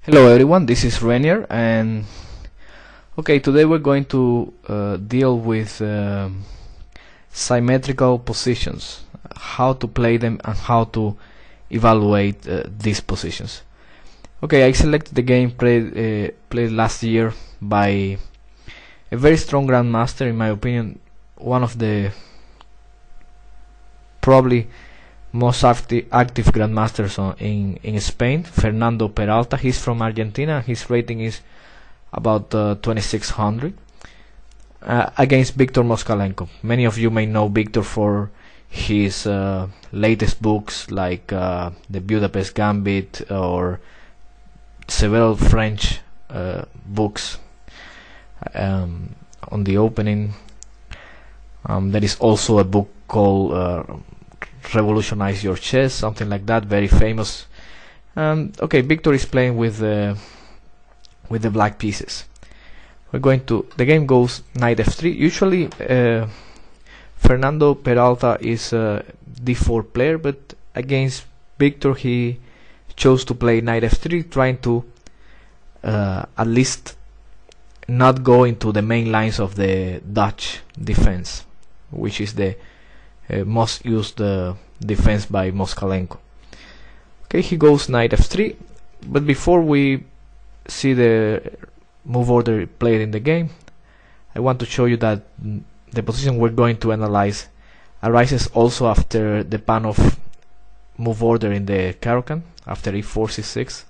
Hello everyone, this is Renier, and today we're going to deal with symmetrical positions, how to play them and how to evaluate these positions. I selected the game played last year by a very strong grandmaster, in my opinion, one of the probably most active grandmasters in Spain, Fernando Peralta. He's from Argentina. His rating is about 2600 against Victor Moskalenko. Many of you may know Victor for his latest books like the Budapest Gambit or several French books on the opening. There is also a book called Revolutionize Your Chess, something like that, very famous. Victor is playing with the black pieces. The game goes knight f3. Usually Fernando Peralta is a d4 player, but against Victor he chose to play knight f3, trying to at least not go into the main lines of the Dutch defense, which is the most used defense by Moskalenko. He goes knight f3, but before we see the move order played in the game, I want to show you that the position we're going to analyze arises also after the pan of move order in the Caro-Kann, after e4, c6,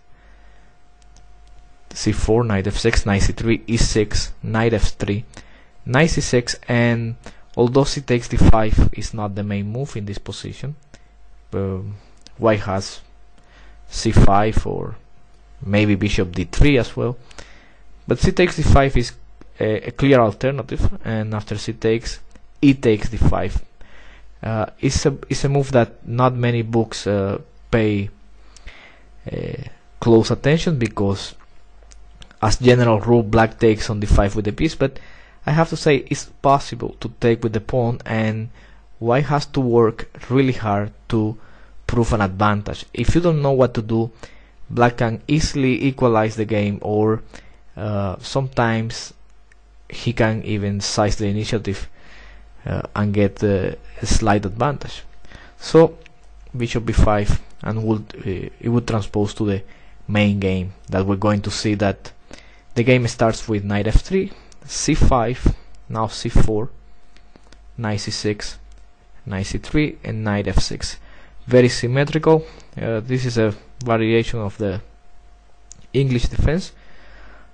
c4, knight f6, knight c3, e6, knight f3, knight c6, and although c takes d5 is not the main move in this position, white has c5 or maybe bishop d3 as well, but c takes d5 is a clear alternative, and after c takes, e takes d5. It's a move that not many books pay close attention, because as general rule black takes on d5 with the piece, but I have to say it's possible to take with the pawn, and white has to work really hard to prove an advantage. If you don't know what to do, black can easily equalize the game, or sometimes he can even seize the initiative and get a slight advantage. So bishop b5, and it would transpose to the main game that we're going to see. That the game starts with knight f3, c5, now c4, knight c6, knight c3, and knight f6. Very symmetrical. This is a variation of the English defense.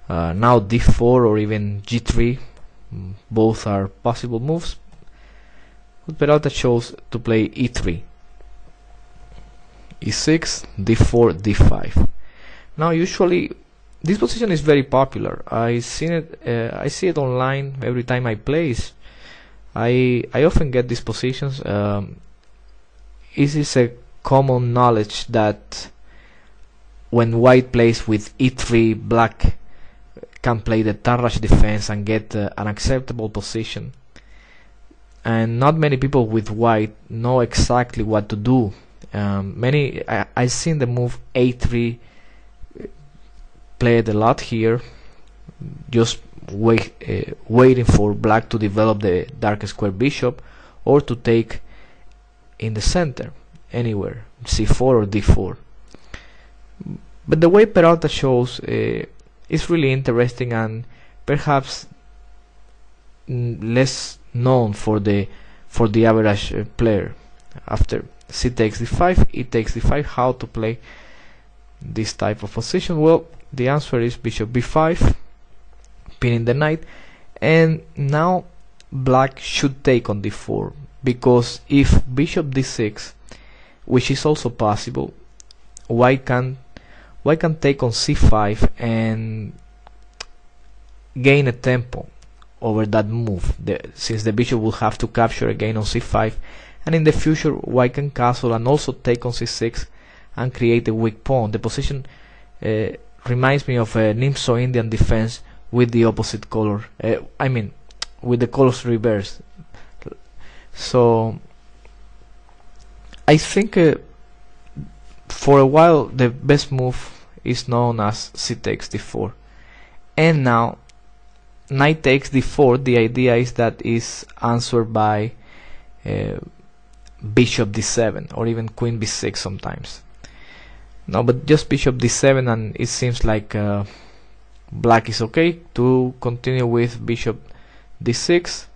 Now d4 or even g3, both are possible moves, but Peralta chose to play e3, e6, d4, d5. Now usually this position is very popular. I see it online every time I play. I often get these positions. It is a common knowledge that when white plays with e3, black can play the Tarrasch defense and get an acceptable position. And not many people with white know exactly what to do. I've seen the move a3 played a lot here, just waiting for black to develop the dark square bishop, or to take in the center anywhere, c4 or d4. But the way Peralta shows is really interesting, and perhaps less known for the average player. After c takes d5, e takes d5, how to play this type of position? Well, the answer is bishop b5, pinning the knight, and now black should take on d4, because if bishop d6, which is also possible, white can take on c5 and gain a tempo over that move, since the bishop will have to capture again on c5, and in the future white can castle and also take on c6 and create a weak pawn. The position reminds me of a Nimzo-Indian defense with the opposite color. With the colors reversed. So I think for a while the best move is known as c takes d4. And now knight takes d4, the idea is that is answered by bishop d7 or even queen b6 sometimes. No, but just bishop d7, and it seems like black is okay to continue with bishop d6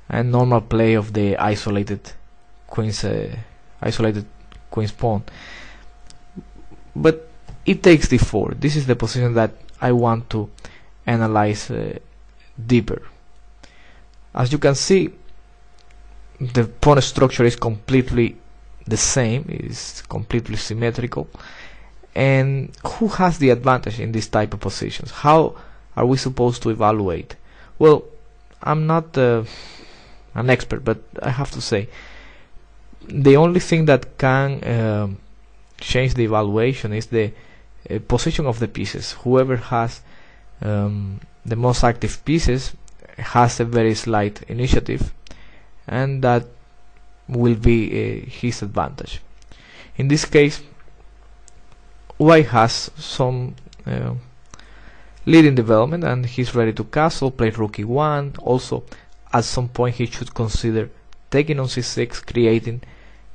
and normal play of the isolated queen's pawn. But it takes d4. This is the position that I want to analyze deeper. As you can see, the pawn structure is completely the same, is completely symmetrical. And who has the advantage in this type of positions? How are we supposed to evaluate? Well, I'm not an expert, but I have to say the only thing that can change the evaluation is the position of the pieces. Whoever has the most active pieces has a very slight initiative, and that will be his advantage. In this case, white has some lead in development, and he's ready to castle, play rook e1. Also, at some point he should consider taking on c6, creating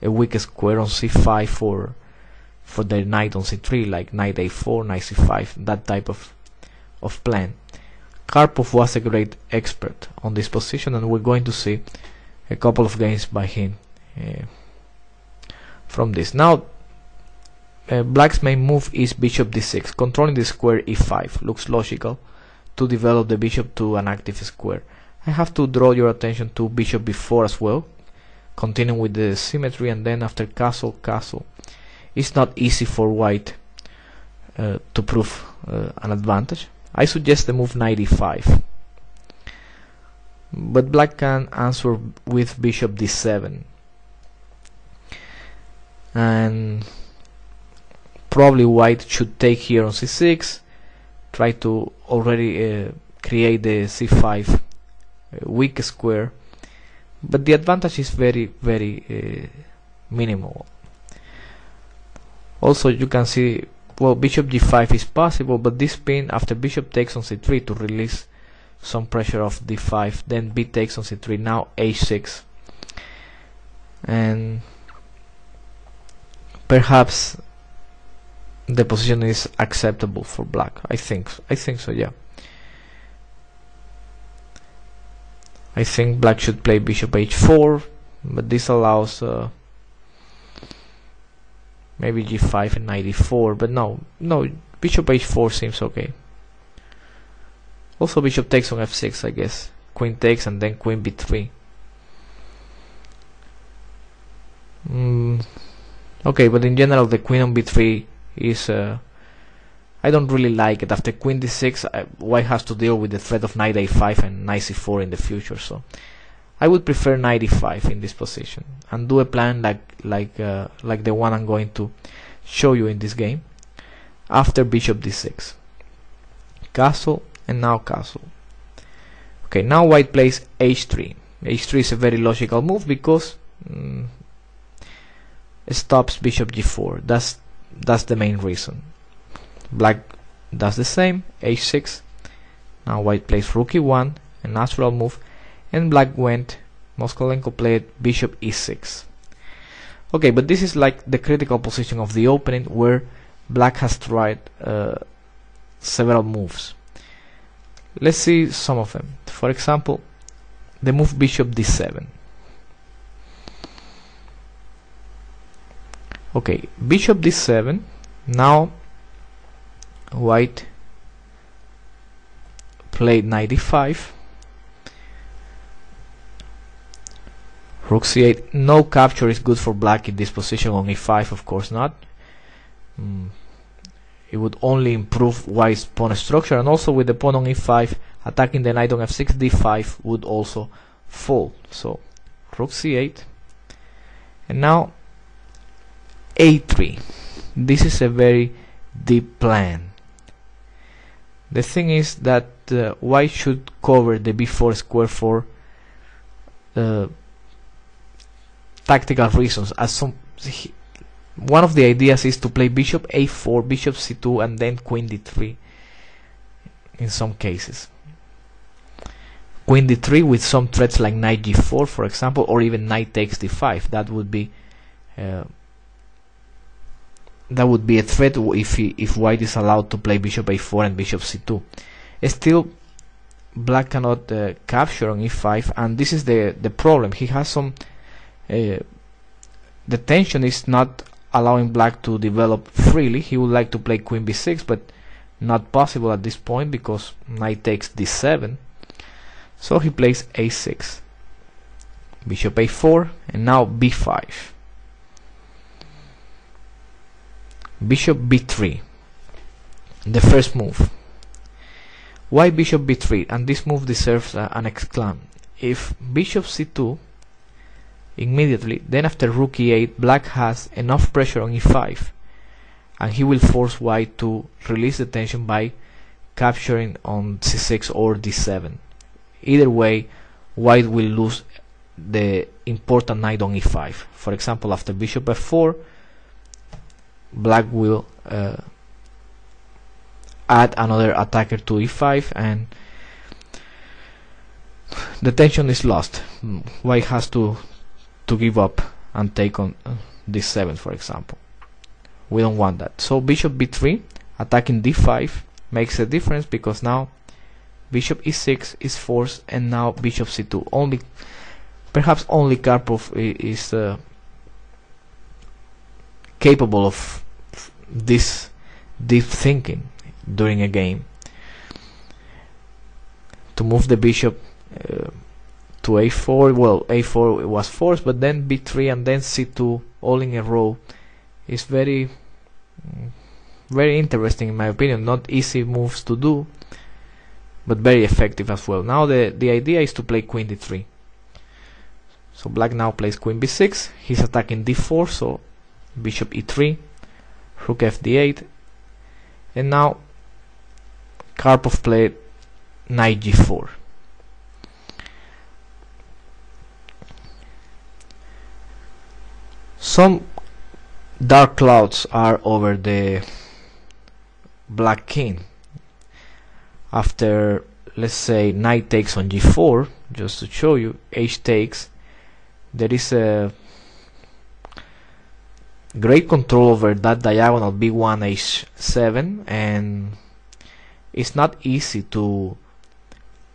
a weak square on c5 for the knight on c3, like knight a4, knight c5, that type of plan. Karpov was a great expert on this position, and we're going to see a couple of games by him from this. Now, black's main move is bishop d6, controlling the square e5. Looks logical to develop the bishop to an active square. I have to draw your attention to bishop b4 as well, continuing with the symmetry, and then after castle, castle. It's not easy for white to prove an advantage. I suggest the move knight e5, but black can answer with bishop d7, and probably white should take here on c6, try to already create the c5 weak square, but the advantage is very minimal. Also, you can see, well, bishop g5 is possible, but this pin after bishop takes on c3 to release some pressure of d5, then b takes on c3, now h6, and perhaps the position is acceptable for black. I think so, yeah. I think black should play bishop h4, but this allows maybe g5 and knight e4, but no, bishop h4 seems okay. Also bishop takes on f6, I guess. Queen takes and then queen b3. Okay, but in general the queen on b3 is I don't really like it. After queen d6, white has to deal with the threat of knight a5 and knight c4 in the future, so I would prefer knight e5 in this position and do a plan like the one I'm going to show you in this game. After bishop d6, castle, and now castle. Okay, now white plays h3. h3 is a very logical move because it stops bishop g4. That's the main reason. Black does the same, h6. Now white plays rook e1, a natural move, and black went, Moskalenko played bishop e6. Okay, but this is like the critical position of the opening where black has tried several moves. Let's see some of them. For example, the move bishop d7. Okay, bishop d7. Now white played knight e5, rook c8. No capture is good for black in this position on e5, of course not. It would only improve white's pawn structure, and also with the pawn on e5 attacking the knight on f6, d5 would also fall. So rook c8, and now a3. This is a very deep plan. The thing is that white should cover the b4 square for tactical reasons. one of the ideas is to play bishop a4, bishop c2, and then queen d3 in some cases. Queen d3 with some threats like knight g4, for example, or even knight takes d5. That would be a threat if white is allowed to play bishop a4 and bishop c2. Still, black cannot capture on e5, and this is the problem. He has some the tension is not allowing black to develop freely. He would like to play queen b6, but not possible at this point because knight takes d7. So he plays a6, bishop a4, and now b5, bishop b3, the first move. Why bishop b3? And this move deserves an exclam. If bishop c2 immediately, then after rook e8, black has enough pressure on e5, and he will force white to release the tension by capturing on c6 or d7. Either way, white will lose the important knight on e5. For example, after bishop f4, black will add another attacker to e5, and the tension is lost. White has to give up and take on d7, for example. We don't want that. So bishop b3 attacking d5 makes a difference, because now bishop e6 is forced, and now bishop c2. Perhaps only Karpov is capable of this deep thinking during a game, to move the bishop to a4. Well, a4 was forced, but then b3 and then c2 all in a row is very interesting in my opinion. Not easy moves to do, but very effective as well. Now the idea is to play queen d3. So black now plays queen b6. He's attacking d4, so bishop e3, rook f d8, and now Karpov played knight g4. Some dark clouds are over the black king. After, let's say, knight takes on g4, just to show you, h takes, there is a great control over that diagonal b1 h7, and it's not easy to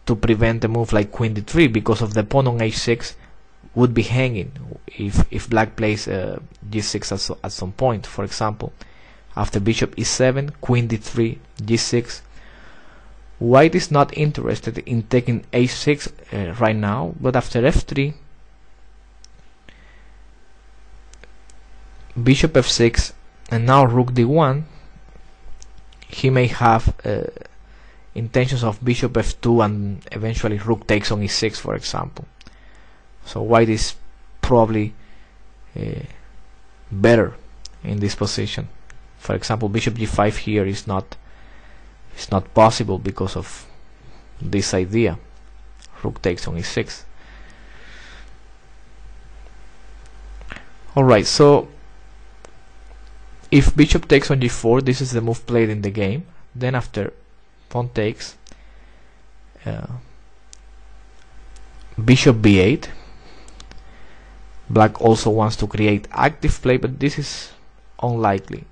prevent a move like queen d3, because of the pawn on h6 would be hanging if black plays g6 at some point. For example, after bishop e7, queen d3, g6. White is not interested in taking h6 right now, but after f3, bishop f6, and now rook d1, he may have intentions of bishop f2 and eventually rook takes on e6, for example. So white is probably better in this position. For example, bishop g5 here is not possible because of this idea, rook takes on e6. Alright, so if bishop takes on g4, this is the move played in the game. Then after pawn takes, bishop b8. Black also wants to create active play, but this is unlikely.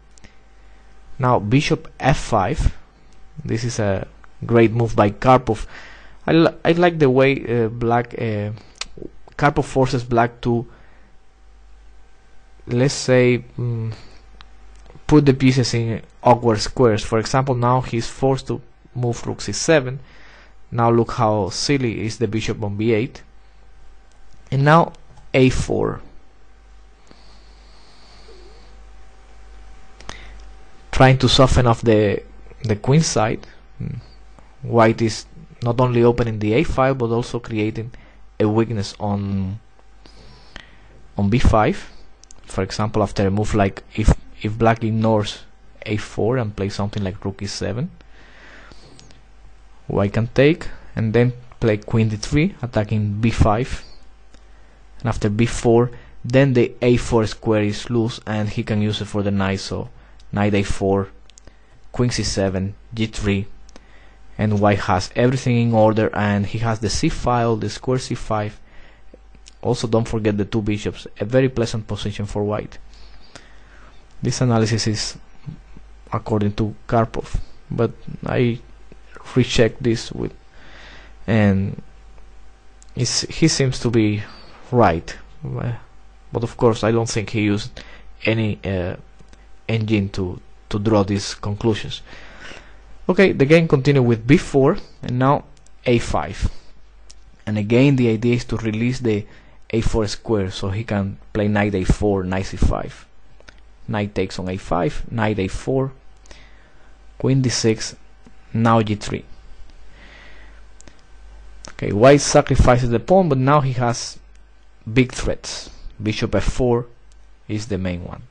Now bishop f5. This is a great move by Karpov. I like the way Karpov forces black to, let's say, put the pieces in awkward squares. For example, now he's forced to move rook c7. Now look how silly is the bishop on b8, and now a4. Trying to soften off the queen side. White is not only opening the a file, but also creating a weakness on b5. For example, after a move like if black ignores a4 and plays something like rook e7, white can take and then play queen d3 attacking b5, and after b4 then the a4 square is loose and he can use it for the knight. So knight a4, queen c7, g3, and white has everything in order, and he has the c file, the square c5. Also, don't forget the two bishops, a very pleasant position for white. This analysis is according to Karpov, but I rechecked this with, and he seems to be right. But of course, I don't think he used any engine to draw these conclusions. Okay, the game continued with b4 and now a5, and again the idea is to release the a4 square so he can play knight a4, knight c5, knight takes on a5, knight a4, queen d6, now g3. Okay, white sacrifices the pawn, but now he has big threats. Bishop f4 is the main one.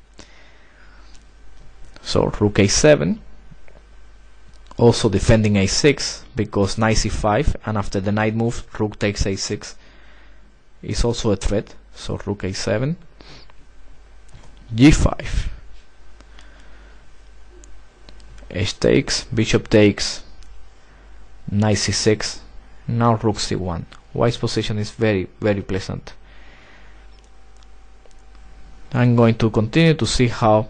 So rook a7, also defending a6 because knight c5, and after the knight move rook takes a6 is also a threat. So rook a7, g5, h takes, bishop takes, knight c6, now rook c1. White's position is very pleasant. I'm going to continue to see how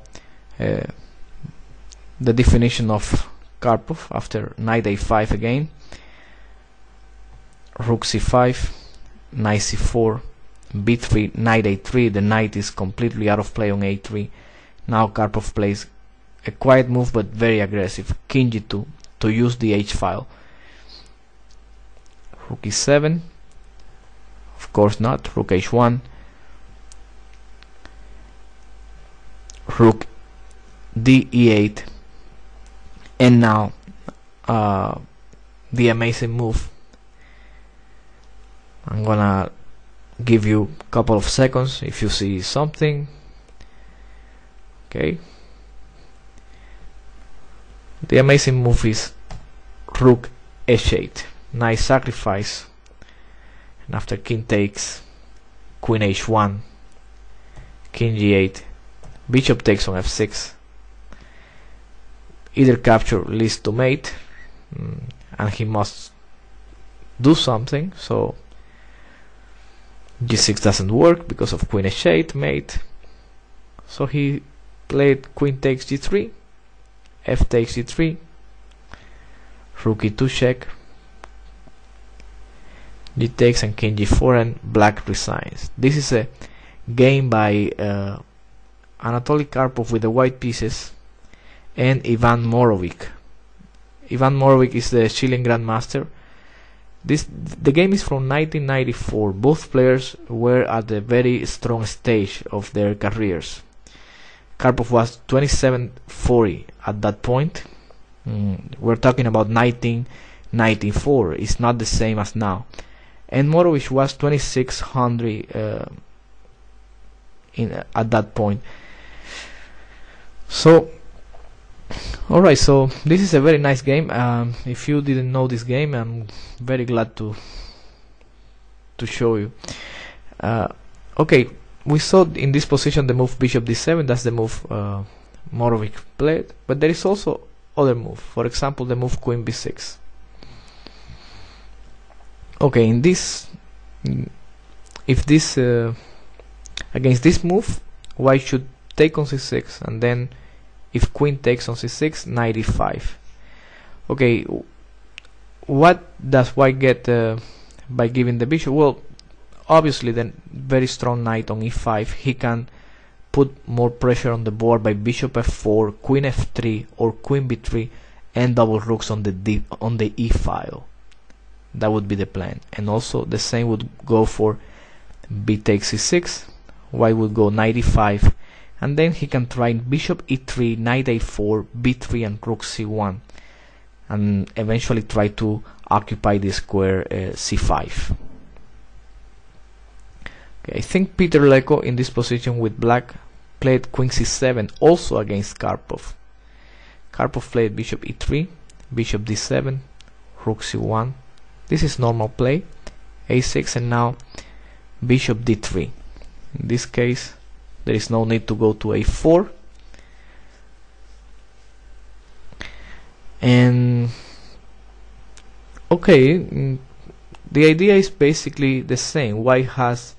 the definition of Karpov after knight a5 again, rook c5, knight c4, b3, knight a3. The knight is completely out of play on a3. Now Karpov plays a quiet move but very aggressive, king g2, to use the h file. Rook e7, of course not, rook h1, rook d e8, and now the amazing move. I'm gonna give you a couple of seconds if you see something. Okay, the amazing move is rook h8, nice sacrifice, and after king takes, queen h1, king g8, bishop takes on f6. Either capture leads to mate, and he must do something. So g6 doesn't work because of queen h8 mate. So he played queen takes g3, f takes g3, rook e2 check, g takes and king g4, and black resigns. This is a game by Anatoly Karpov with the white pieces and Ivan Morovic. Ivan Morovic is the Chilean grandmaster. The game is from 1994. Both players were at a very strong stage of their careers. Karpov was 27-40 at that point. We're talking about 1994. It's not the same as now. And Morovic was 2600 at that point. So alright, so this is a very nice game. If you didn't know this game, I'm very glad to show you. Okay, we saw in this position the move bishop d7. That's the move Morovic played, but there is also other move. For example, the move queen b6. Okay, in this, if this against this move, white should take on c6, and then if queen takes on c6, knight e5. Okay, what does white get by giving the bishop? Well, obviously the very strong knight on e5, he can put more pressure on the board by bishop f4, queen f3, or queen b3, and double rooks on the e file. That would be the plan. And also the same would go for b takes c6. White would go knight e5, and then he can try bishop e3, knight a4, b3, and rook c1, and eventually try to occupy the square c5. Okay, I think Peter Leko in this position with black played queen c7 also against Karpov. Karpov played bishop e3, bishop d7, rook c1. This is normal play, a6, and now bishop d3. In this case, there is no need to go to a4. And okay, the idea is basically the same. White has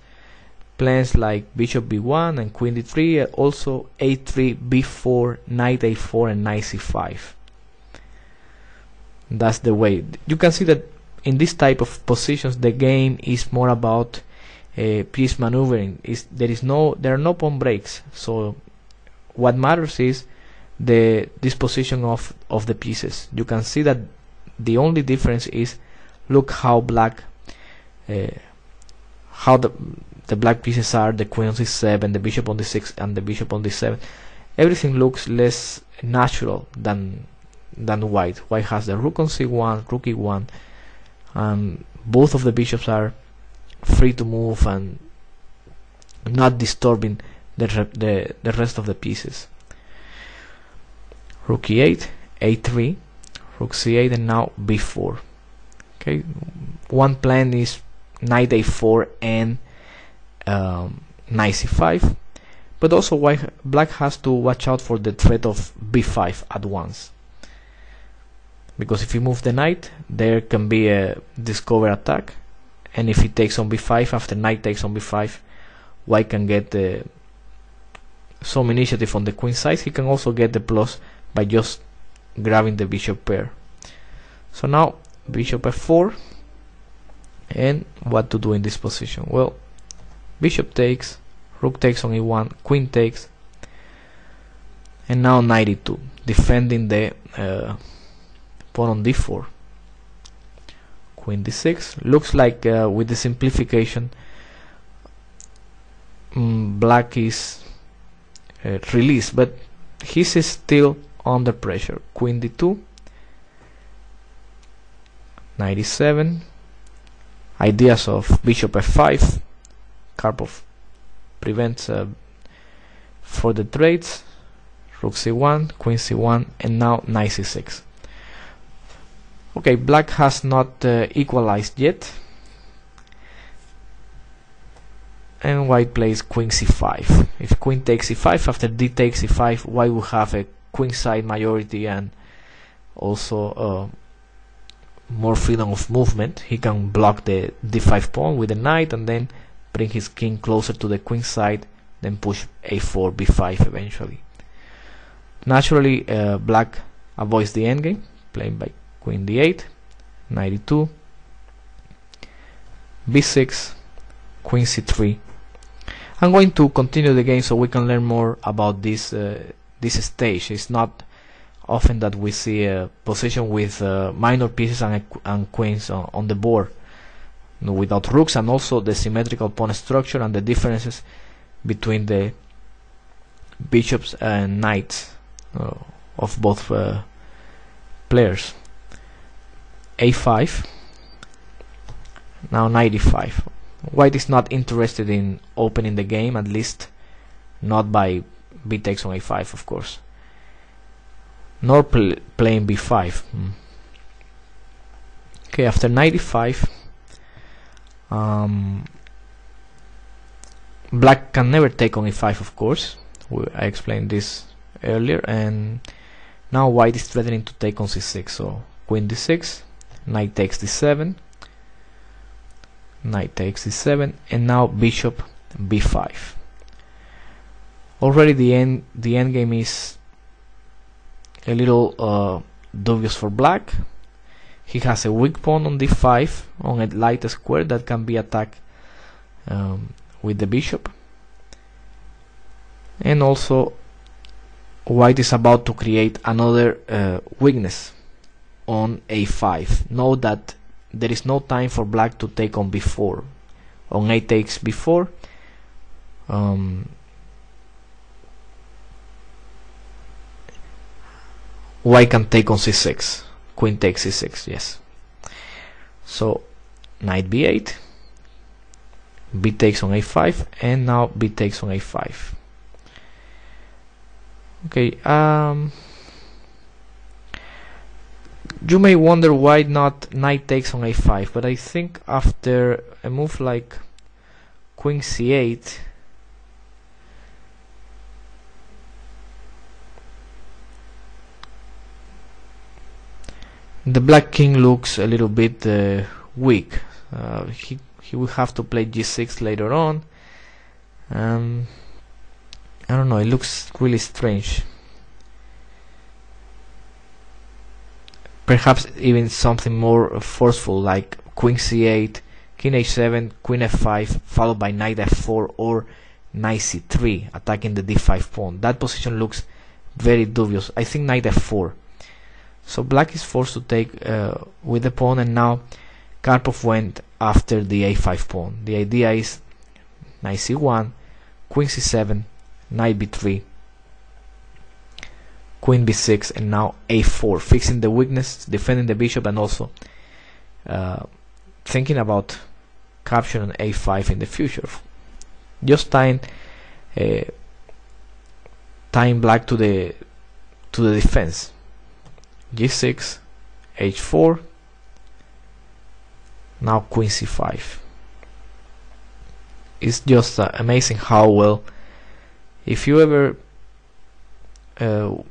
plans like bishop b1 and queen d3, also a3, b4, knight a4, and knight c5. That's the way. You can see that in this type of positions the game is more about piece maneuvering. There are no pawn breaks, so what matters is the disposition of the pieces. You can see that the only difference is, look how black how the black pieces are, the queen on c7, the bishop on d6, and the bishop on d7. Everything looks less natural than white. White has the rook on c1, rook e1, and both of the bishops are free to move and not disturbing the rest of the pieces. Rook e8, a3, rook c8, and now b4. Okay, one plan is knight a4 and knight c5, but also black has to watch out for the threat of b5 at once, because if you move the knight, there can be a discover attack, and if he takes on b5, after knight takes on b5, white can get some initiative on the queen side. He can also get the plus by just grabbing the bishop pair. So now bishop f4, and what to do in this position? Well, bishop takes, rook takes on e1, queen takes, and now knight e2, defending the pawn on d4. Queen d6. Looks like with the simplification, black is released, but he's still under pressure. Queen d2, knight e7, ideas of bishop f5. Karpov prevents for the trades. Rook c1, queen c1, and now knight c6. Okay, black has not equalized yet, and white plays queen c5. If queen takes c5, after d takes c5, white will have a queen side majority and also more freedom of movement. He can block the d5 pawn with the knight and then bring his king closer to the queen side, then push a4, b5 eventually. Naturally, black avoids the endgame, playing by queen d8, knight e2, b6, queen c3. I'm going to continue the game so we can learn more about this this stage. It's not often that we see a position with minor pieces and queens on the board without rooks, and also the symmetrical pawn structure and the differences between the bishops and knights of both players. a5, now knight e5. White is not interested in opening the game, at least not by b takes on a5, of course, nor playing b5. Okay, after knight e5, black can never take on e5, of course. I explained this earlier, and now white is threatening to take on c6. So queen d6, knight takes d7, knight takes d7, and now bishop b5. Already the end game is a little dubious for black. He has a weak pawn on d5 on a light square that can be attacked with the bishop, and also white is about to create another weakness on a5. Note that there is no time for black to take on b4. On a takes b4, white can take on c6. Queen takes c6, yes. So knight b8, b takes on a5, and now b takes on a5. Okay, you may wonder why not knight takes on a5, but I think after a move like queen c8, The black king looks a little bit weak. He will have to play g6 later on. I don't know, it looks really strange. Perhaps even something more forceful, like queen c8, king h7, queen f5, followed by knight f4 or knight c3, attacking the d5 pawn. That position looks very dubious. I think knight f4. So black is forced to take with the pawn, and now Karpov went after the a5 pawn. The idea is knight c1, queen c7, knight b3, queen b6, and now a4, fixing the weakness, defending the bishop, and also thinking about capturing a5 in the future. Just tying black to the defense. g6, h4, now queen c5. It's just amazing how well, if you ever heard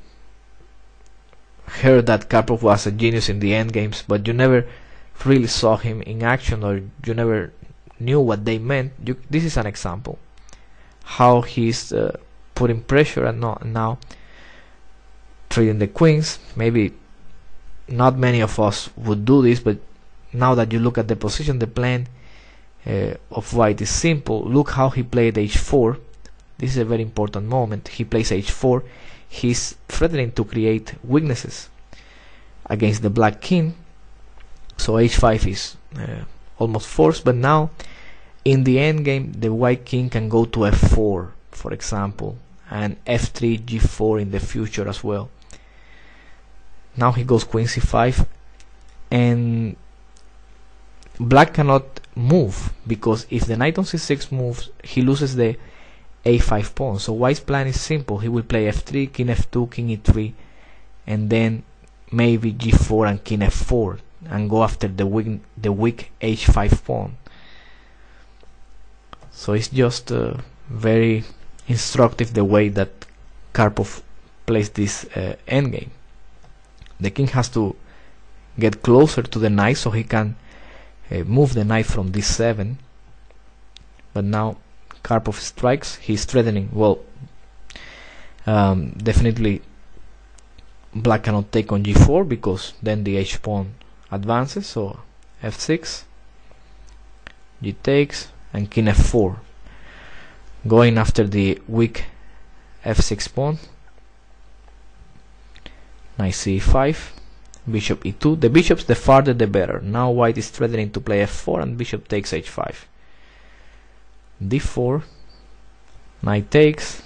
that Karpov was a genius in the endgames, but you never really saw him in action, or you never knew what they meant, this is an example how he's putting pressure and now trading the queens. Maybe not many of us would do this, but now that you look at the position, the plan of white is simple. Look how he played h4. This is a very important moment. He plays h4. He's threatening to create weaknesses against the black king. So h5 is almost forced, but now in the endgame the white king can go to f4, for example, and f3, g4 in the future as well. Now he goes queen c5, and black cannot move, because if the knight on c6 moves, he loses the a5 pawn. So white's plan is simple. He will play f3, king f2, king e3, and then maybe g4 and king f4, and go after the weak h5 pawn. So it's just very instructive the way that Karpov plays this endgame. The king has to get closer to the knight so he can move the knight from d7, but now Karpov strikes. He's threatening. Well, definitely black cannot take on g4, because then the h pawn advances. So f6, g takes, and king f4, going after the weak f6 pawn. Knight c5, bishop e2. The bishops, the farther the better. Now white is threatening to play f4, and bishop takes h5, d4, knight takes,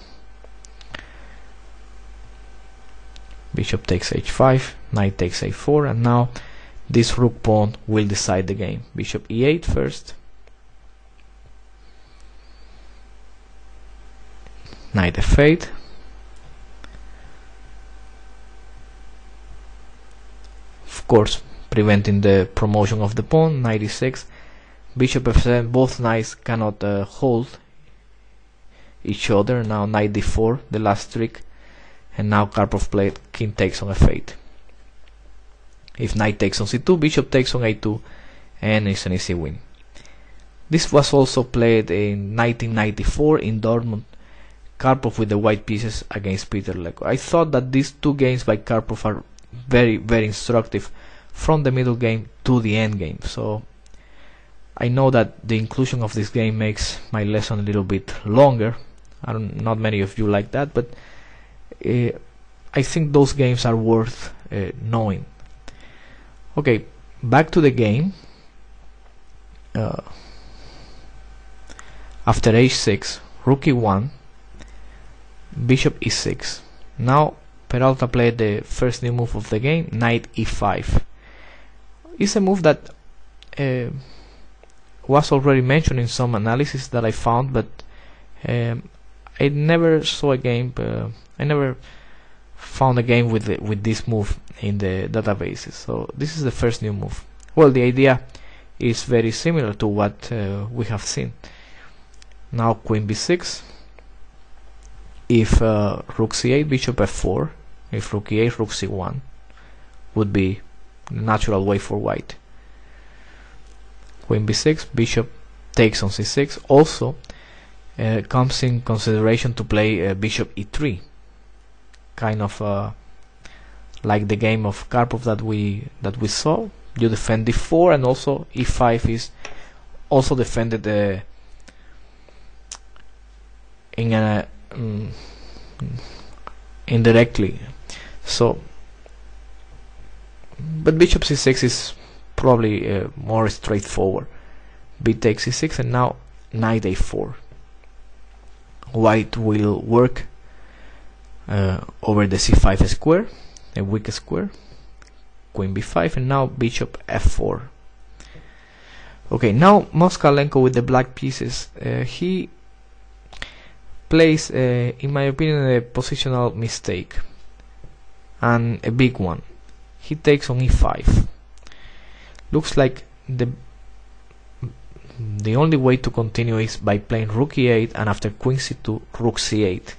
bishop takes h5, knight takes a4, and now this rook pawn will decide the game. Bishop e8 first, knight f8, of course preventing the promotion of the pawn. Knight e6, bishop f7. Both knights cannot hold each other. Now knight d4, the last trick, and now Karpov played king takes on f8. If knight takes on c2, bishop takes on a2, and it's an easy win. This was also played in 1994 in Dortmund. Karpov with the white pieces against Peter Leko. I thought that these two games by Karpov are very, very instructive from the middle game to the end game. So I know that the inclusion of this game makes my lesson a little bit longer. Not many of you like that, but I think those games are worth knowing. Okay, back to the game. After h6, rook e1, bishop e6. Now Peralta played the first new move of the game, knight e5. It's a move that was already mentioned in some analysis that I found, but I never saw a game. I never found a game with this move in the databases. So this is the first new move. Well, the idea is very similar to what we have seen. Now queen b6. If rook c8, bishop f4. If rook e8, rook c1 would be natural way for white. Queen b6, bishop takes on c6. Also comes in consideration to play bishop e3, kind of like the game of Karpov that we saw. You defend d4, and also e5 is also defended in a indirectly. So, but bishop c6 is probably more straightforward. B takes c6, and now knight a4. White will work over the c5 square, a weak square. Queen b5, and now bishop f4. Okay, now Moskalenko with the black pieces. He plays, in my opinion, a positional mistake, and a big one. He takes on e5. Looks like the only way to continue is by playing rook e8, and after queen c2, rook c8.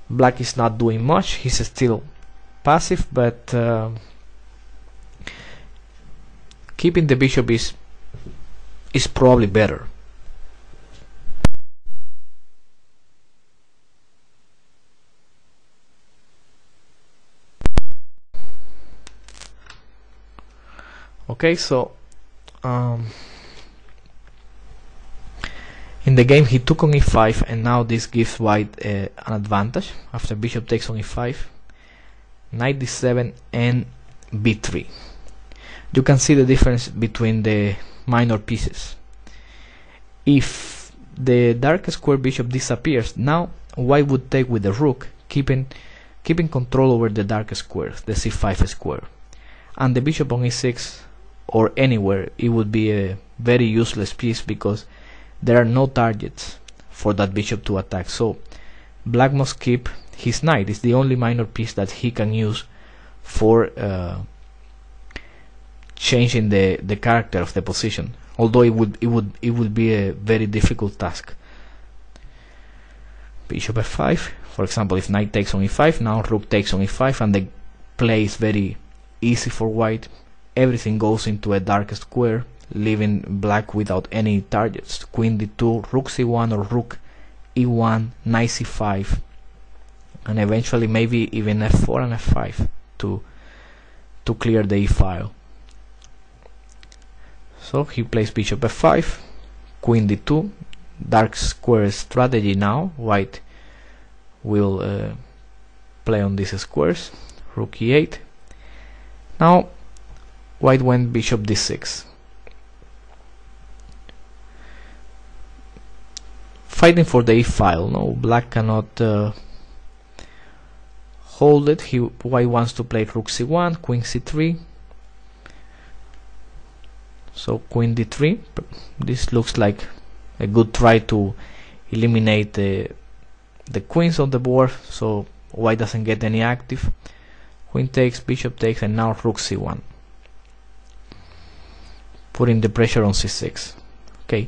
Black is not doing much. He's still passive, but keeping the bishop is probably better. Okay, so in the game he took on e5, and now this gives white an advantage. After bishop takes on e5, knight d7 and b3. You can see the difference between the minor pieces. If the dark square bishop disappears, now white would take with the rook, keeping control over the dark square, the c5 square. And the bishop on e6 or anywhere, it would be a very useless piece because there are no targets for that bishop to attack. So black must keep his knight. It's the only minor piece that he can use for changing the character of the position, although it would be a very difficult task. Bishop f5, for example, if knight takes on e5, now rook takes on e5, and the play is very easy for white. Everything goes into a dark square, leaving black without any targets. Queen d2, rook c1 or rook e1, knight c5, and eventually maybe even f4 and f5 to clear the e file. So he plays bishop f5, queen d2, dark square strategy. Now white will play on these squares, rook e8. Now white went bishop d6, fighting for the e file. No, black cannot hold it. White wants to play rook c1, queen c3. So queen d3. This looks like a good try to eliminate the queens on the board, so white doesn't get any active. Queen takes, bishop takes, and now rook c1, putting the pressure on c6. Okay,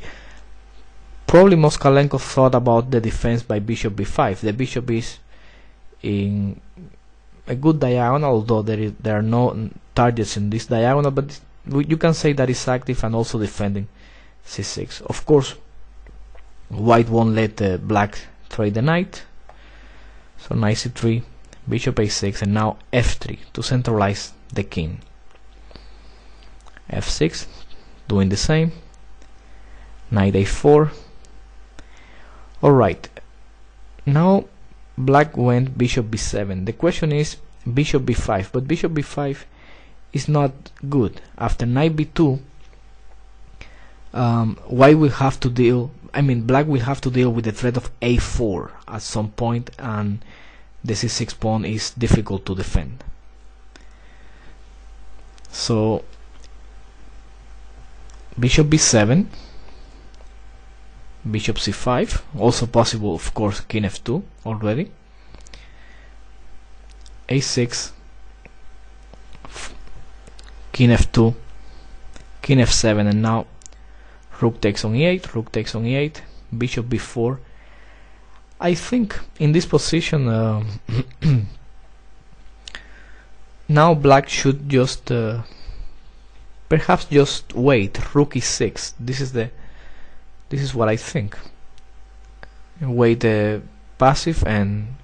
probably Moskalenko thought about the defense by bishop b5. The bishop is in a good diagonal, although there are no targets in this diagonal, but you can say that it's active and also defending c6. Of course, white won't let black trade the knight, so knight c3, bishop a6, and now f3 to centralize the king. f6, doing the same, knight a4. Alright, now black went bishop b7. The question is bishop b5, but bishop b5 is not good. After knight b2, white will have to deal, black will have to deal with the threat of a4 at some point, and the c6 pawn is difficult to defend. So bishop b7, bishop c5, also possible, of course, king f2 already, a6, king f2, king f7, and now rook takes on e8, rook takes on e8, bishop b4. I think in this position Now black should just perhaps just wait. Rook e6. This is what I think. Wait passive and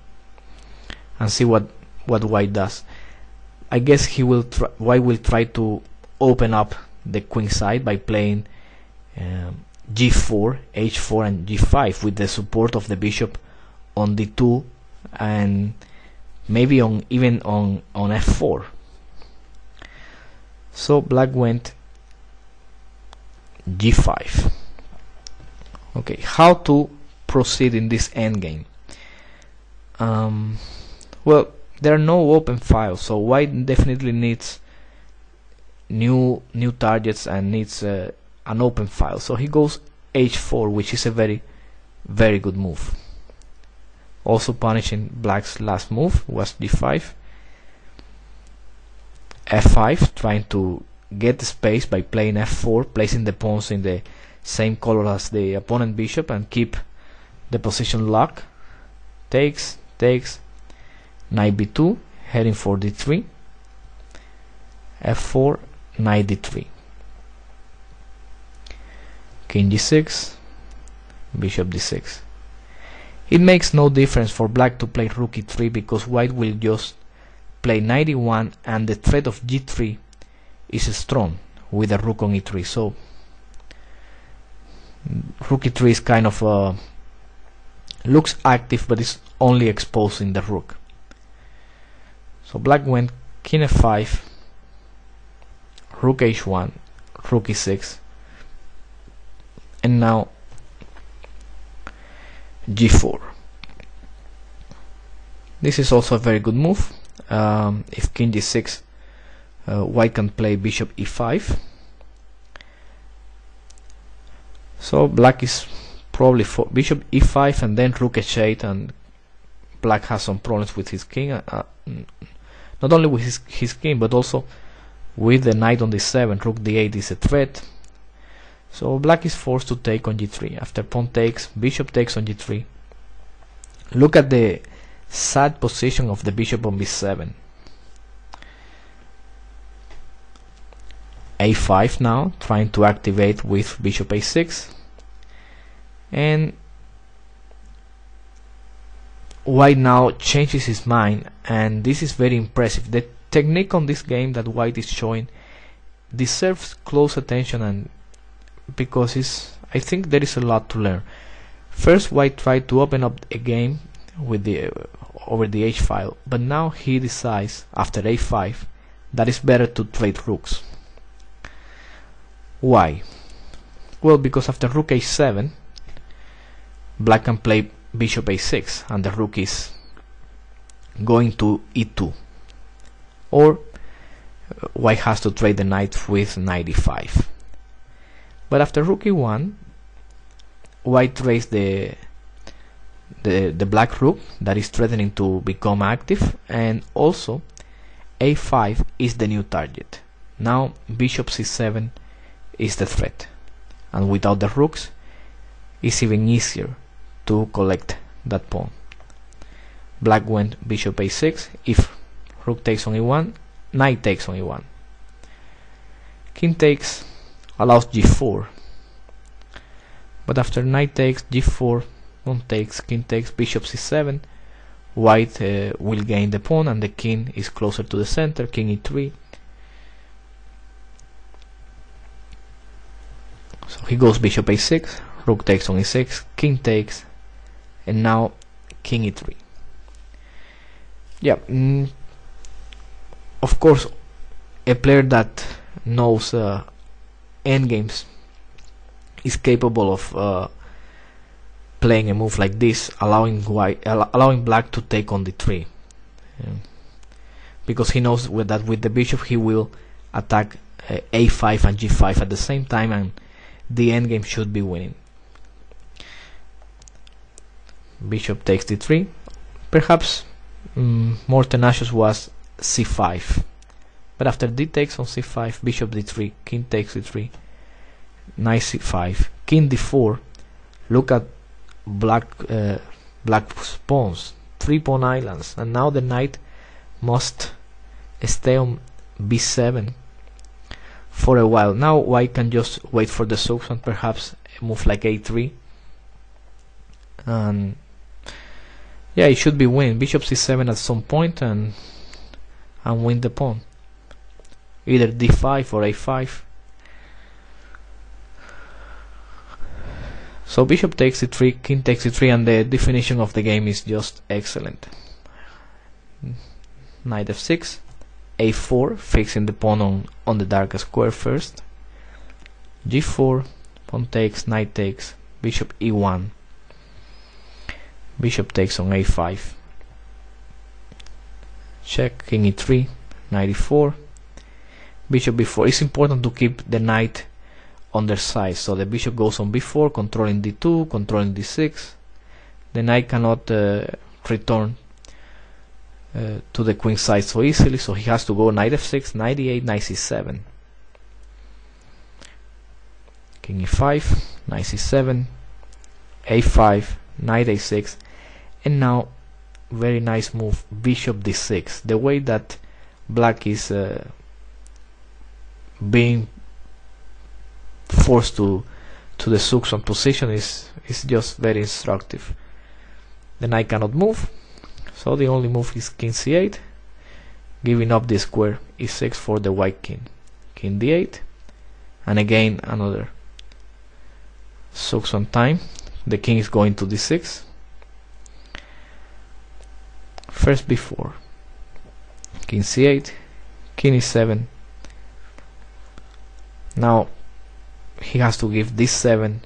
see what white does. I guess white will try to open up the queen side by playing g4, h4 and g5 with the support of the bishop on d2 and maybe even on f4. So black went g5. Okay, how to proceed in this endgame? Well, there are no open files, so white definitely needs new targets and needs an open file. So he goes h4, which is a very good move. Also punishing black's last move was g5. f5, trying to get space by playing f4, placing the pawns in the same color as the opponent bishop and keep the position locked. Takes, knight b2, heading for d3, f4, knight d3, king g6, bishop d6. It makes no difference for black to play rook e3 because white will just play knight e1 and the threat of g3 is strong with the rook on e3. So rook e3 is kind of looks active, but it's only exposing the rook. So black went king f5, rook h1, rook e6, and now g4. This is also a very good move. If king g6, white can play bishop e5. So black is probably for bishop e5 and then rook h8, and black has some problems with his king, not only with his king but also with the knight on d7. Rook d8 is a threat, so black is forced to take on g3. After pawn takes, bishop takes on g3. Look at the sad position of the bishop on b7. a5 now, trying to activate with bishop a6, and white now changes his mind, and this is very impressive. The technique on this game that white is showing deserves close attention, and because I think there is a lot to learn. First, white tried to open up a game with over the h file, but now he decides after a5 that it's better to trade rooks. Why? Well, because after rook h7, black can play bishop a6 and the rook is going to e2, or white has to trade the knight with knight e5. But after rook e1, white trades the black rook that is threatening to become active, and also a5 is the new target. Now bishop c7 is the threat, and without the rooks it's even easier to collect that pawn. Black went bishop a6. If rook takes on e1, knight takes on e1. King takes allows g4, but after knight takes, g4, pawn takes, king takes, bishop c7, white will gain the pawn and the king is closer to the center. King e3. So he goes bishop a6, rook takes on e6, king takes, and now king e3. Yeah, of course, a player that knows endgames is capable of playing a move like this, allowing black to take on d3, because he knows that with the bishop he will attack a5 and g5 at the same time, and the endgame should be winning. Bishop takes d3. Perhaps more tenacious was c5, but after d takes on c5, bishop d3, king takes d3, knight c5, king d4. Look at black's pawns, 3 pawn islands, and now the knight must stay on b7 for a while. Now white can just wait for the sooks and perhaps move like a3, and yeah, it should be win. Bishop c7 at some point and win the pawn, either d5 or a5. So bishop takes e3, king takes e3, and the definition of the game is just excellent. Knight f6, a4, fixing the pawn on the dark square first. g4, pawn takes, knight takes, bishop e1, bishop takes on a5, check, king e3, knight e4, bishop b4. It's important to keep the knight on their side, so the bishop goes on b4, controlling d2, controlling d6. The knight cannot return to the queen side so easily, so he has to go knight f6, knight e8, knight c7, king e5, knight c7, a5, knight a6, and now very nice move, bishop d6. The way that black is being forced to the sooks on position is just very instructive. The knight cannot move, so the only move is king c8, giving up the square e6 for the white king. King d8, and again another sooks on time. The king is going to d6. First b4, king c8, king e7. Now he has to give d7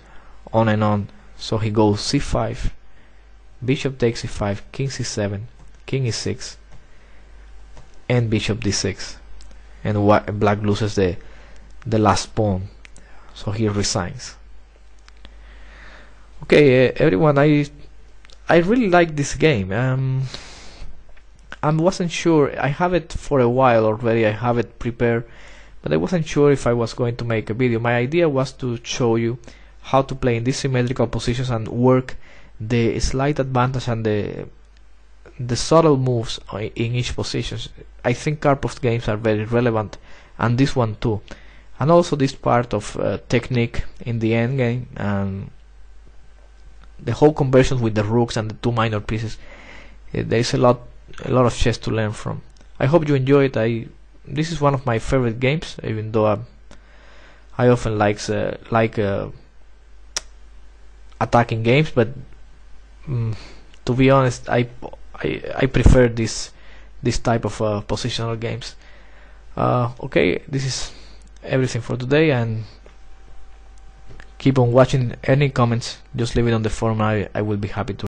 on and on, so he goes c5, bishop takes e5, king c7, king e6, and bishop d6, and black loses the last pawn, so he resigns. Okay, everyone, I really like this game. I wasn't sure. I have it for a while already. I have it prepared, but I wasn't sure if I was going to make a video. My idea was to show you how to play in these symmetrical positions and work the slight advantage and the subtle moves in each position. I think Karpov's games are very relevant, and this one too, and also this part of technique in the end game, and the whole conversion with the rooks and the two minor pieces. There is a lot of chess to learn from. I hope you enjoy it. This is one of my favorite games, even though I often like attacking games, but to be honest, I prefer this type of positional games. Okay, this is everything for today, and keep on watching. Any comments, just leave it on the forum. I will be happy to